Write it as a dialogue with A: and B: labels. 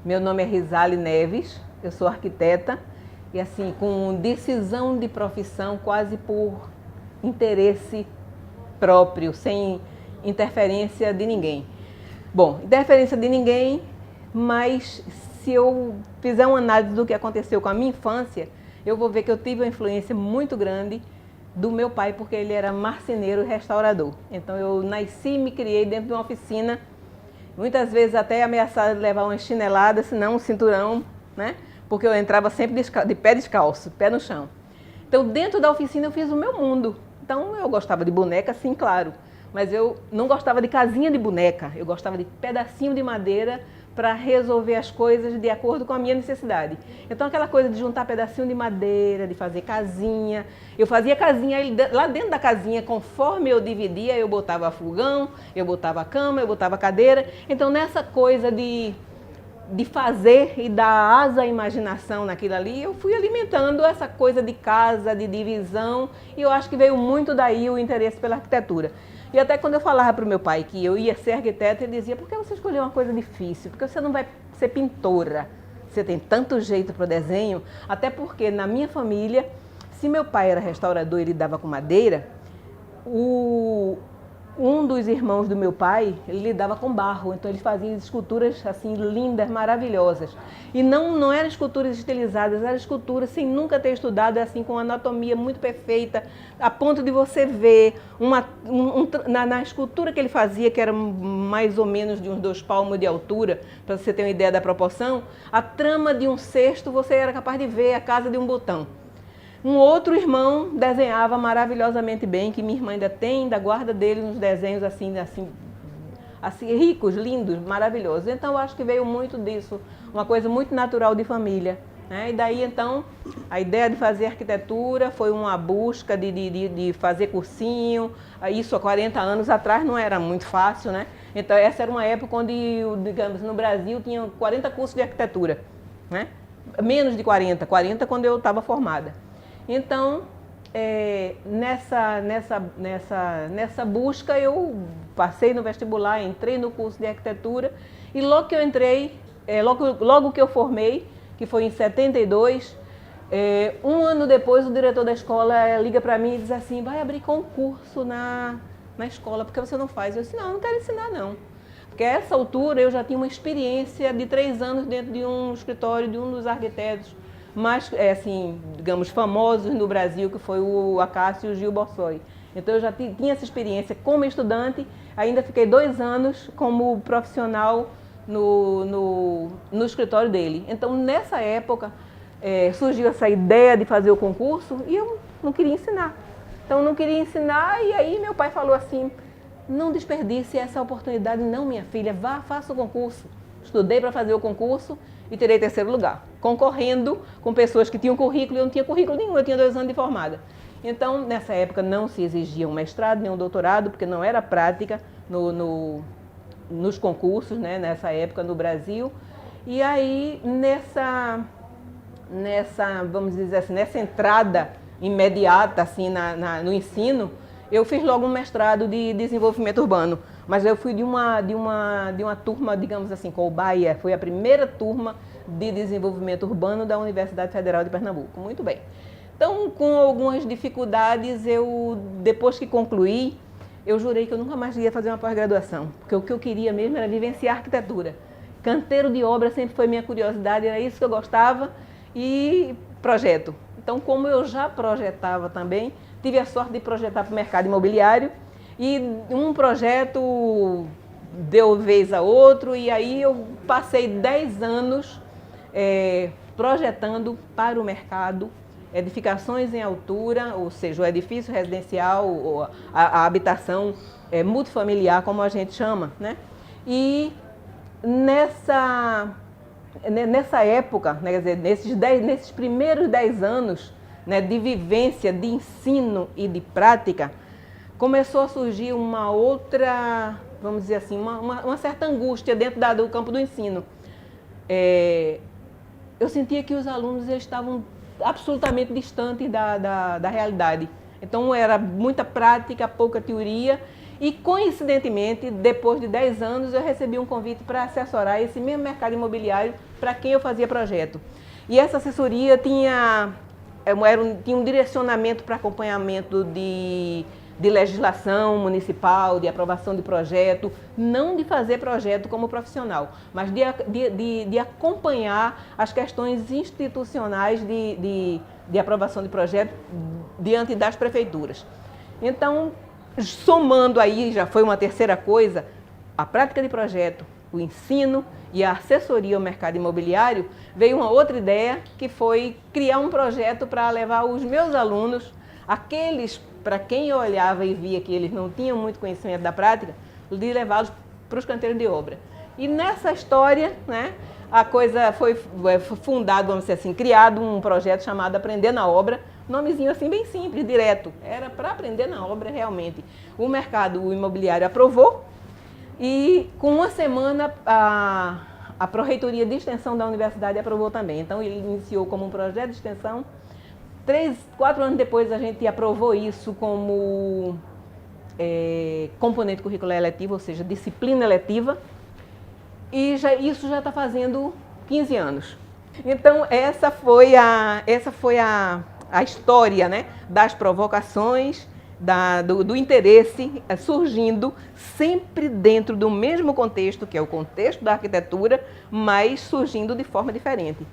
A: Meu nome é Rizale Neves, eu sou arquiteta e assim, com decisão de profissão quase por interesse próprio, sem interferência de ninguém. Bom, interferência de ninguém, mas se eu fizer uma análise do que aconteceu com a minha infância, eu vou ver que eu tive uma influência muito grande do meu pai, porque ele era marceneiro e restaurador. Então eu nasci e me criei dentro de uma oficina, muitas vezes até ameaçada de levar uma chinelada, se não um cinturão, né? Porque eu entrava sempre de pé descalço, pé no chão. Então dentro da oficina eu fiz o meu mundo. Então eu gostava de boneca, sim, claro. Mas eu não gostava de casinha de boneca, eu gostava de pedacinho de madeira para resolver as coisas de acordo com a minha necessidade. Então aquela coisa de juntar pedacinho de madeira, de fazer casinha. Eu fazia casinha, lá dentro da casinha, conforme eu dividia, eu botava fogão, eu botava cama, eu botava cadeira. Então nessa coisa de fazer e dar asa à imaginação naquilo ali, eu fui alimentando essa coisa de casa, de divisão, e eu acho que veio muito daí o interesse pela arquitetura. E até quando eu falava para o meu pai que eu ia ser arquiteta, ele dizia, por que você escolheu uma coisa difícil? Porque você não vai ser pintora, você tem tanto jeito para o desenho, até porque na minha família, se meu pai era restaurador e ele lidava com madeira, um dos irmãos do meu pai, ele lidava com barro, então ele fazia esculturas assim lindas, maravilhosas. E não eram esculturas estilizadas, eram esculturas sem nunca ter estudado, assim com anatomia muito perfeita, a ponto de você ver na escultura que ele fazia, que era mais ou menos de uns 2 palmos de altura, para você ter uma ideia da proporção, a trama de um cesto você era capaz de ver a casa de um botão. Um outro irmão desenhava maravilhosamente bem, que minha irmã ainda tem, ainda guarda dele uns desenhos assim ricos, lindos, maravilhosos. Então eu acho que veio muito disso, uma coisa muito natural de família, né? E daí então a ideia de fazer arquitetura foi uma busca de fazer cursinho. Isso há 40 anos atrás não era muito fácil, né? Então essa era uma época onde, digamos, no Brasil tinha 40 cursos de arquitetura, né? Menos de 40 quando eu estava formada. Então, nessa busca eu passei no vestibular, entrei no curso de arquitetura e logo que eu entrei, logo que eu formei, que foi em 72, um ano depois o diretor da escola liga para mim e diz assim, vai abrir concurso na escola, porque você não faz? Eu disse, não quero ensinar não. Porque a essa altura eu já tinha uma experiência de 3 anos dentro de um escritório de um dos arquitetos mais, assim, digamos, famosos no Brasil, que foi o Acácio Gil Borsoi. Então eu já tinha essa experiência como estudante, ainda fiquei 2 anos como profissional no escritório dele. Então nessa época surgiu essa ideia de fazer o concurso e eu não queria ensinar. Então eu não queria ensinar e aí meu pai falou assim, não desperdice essa oportunidade não, minha filha, vá, faça o concurso. Estudei para fazer o concurso e tirei 3º lugar, concorrendo com pessoas que tinham currículo e eu não tinha currículo nenhum, eu tinha 2 anos de formada. Então, nessa época não se exigia um mestrado nem um doutorado, porque não era prática nos concursos, né, nessa época no Brasil. E aí, vamos dizer assim, nessa entrada imediata assim, no ensino, eu fiz logo um mestrado de desenvolvimento urbano, mas eu fui de uma turma, digamos assim, cobaia, foi a primeira turma de desenvolvimento urbano da Universidade Federal de Pernambuco. Muito bem. Então, com algumas dificuldades, depois que concluí, eu jurei que eu nunca mais ia fazer uma pós-graduação, porque o que eu queria mesmo era vivenciar arquitetura. Canteiro de obra sempre foi minha curiosidade, era isso que eu gostava, e projeto. Então, como eu já projetava também, tive a sorte de projetar para o mercado imobiliário e um projeto deu vez a outro e aí eu passei 10 anos projetando para o mercado edificações em altura, ou seja, o edifício residencial, ou a habitação multifamiliar, como a gente chama, né? E nessa época, né, quer dizer, nesses primeiros 10 anos, né, de vivência, de ensino e de prática, começou a surgir uma outra, vamos dizer assim, uma certa angústia dentro do campo do ensino. Eu sentia que os alunos estavam absolutamente distantes da realidade. Então era muita prática, pouca teoria E, coincidentemente, depois de 10 anos, eu recebi um convite para assessorar esse mesmo mercado imobiliário para quem eu fazia projeto. E essa assessoria tinha um direcionamento para acompanhamento de legislação municipal, de aprovação de projeto, não de fazer projeto como profissional, mas de acompanhar as questões institucionais de aprovação de projeto diante das prefeituras. Então, somando aí, já foi uma terceira coisa, a prática de projeto, o ensino e a assessoria ao mercado imobiliário, veio uma outra ideia que foi criar um projeto para levar os meus alunos, aqueles para quem eu olhava e via que eles não tinham muito conhecimento da prática, de levá-los para os canteiros de obra. E nessa história, né, a coisa foi fundado, vamos dizer assim, criado um projeto chamado Aprender na Obra, nomezinho assim bem simples, direto. Era para aprender na obra realmente. O mercado imobiliário aprovou e com uma semana a Pró-Reitoria de Extensão da Universidade aprovou também. Então ele iniciou como um projeto de extensão. 4 anos depois a gente aprovou isso como componente curricular eletivo, ou seja, disciplina eletiva. E isso já está fazendo 15 anos. Então essa foi a história, né, das provocações, do interesse surgindo sempre dentro do mesmo contexto, que é o contexto da arquitetura, mas surgindo de forma diferente.